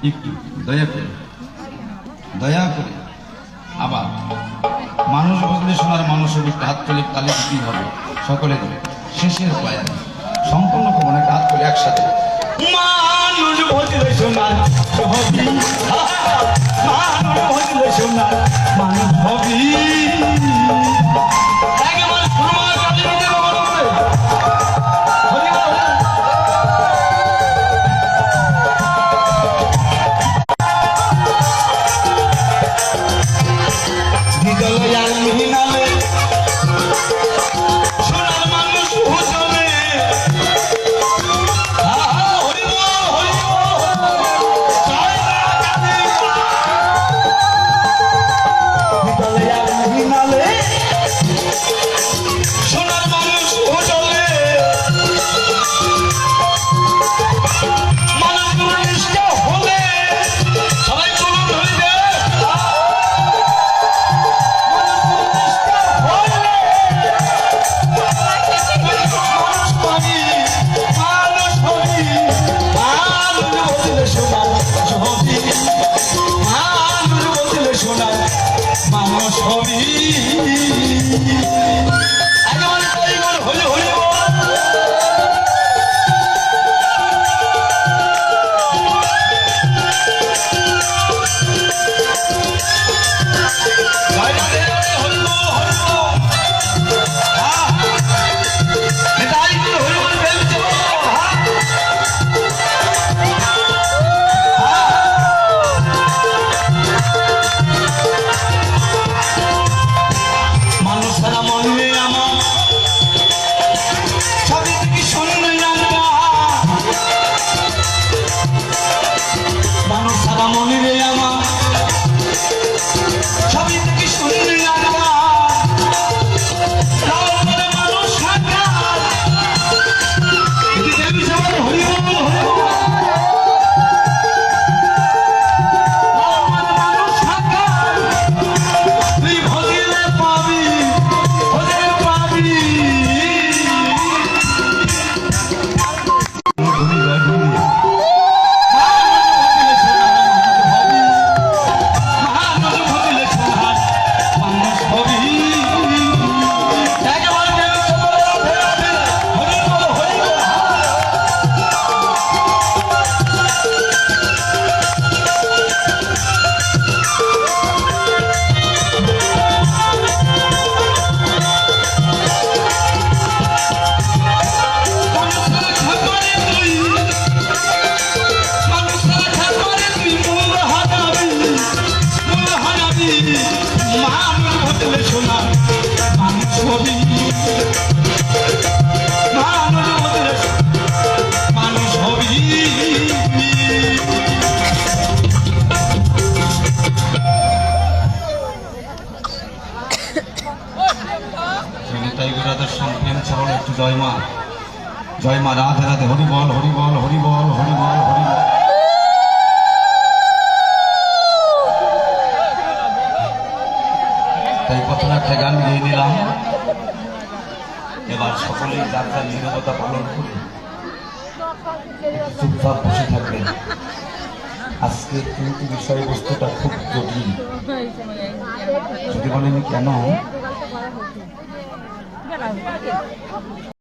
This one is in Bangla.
একটু দয়া করে আবার মানুষ বুঝলে শোনার মানুষের একটু হাত তুলে তালে দিতেই হবে সকলে শেষের পায়া সম্পূর্ণ খবর একটা হাত তুলে একসাথে মানুষ বুঝলে শোনার হবি মানুষ বুঝলে শোনার মানুষ হবি জয় মা রাধে রাধে হরি বল হরি বল হরি বল হরি বল হরি বল। তাই প্রথমে একটা গান গিয়ে নিলাম। এবার সকলেই যার যার নীরবতা পালন করে চুপচাপ বসে থাকবেন। আজকে কিন্তু বিষয়বস্তুটা খুব জটিল। যদি বলেন কেন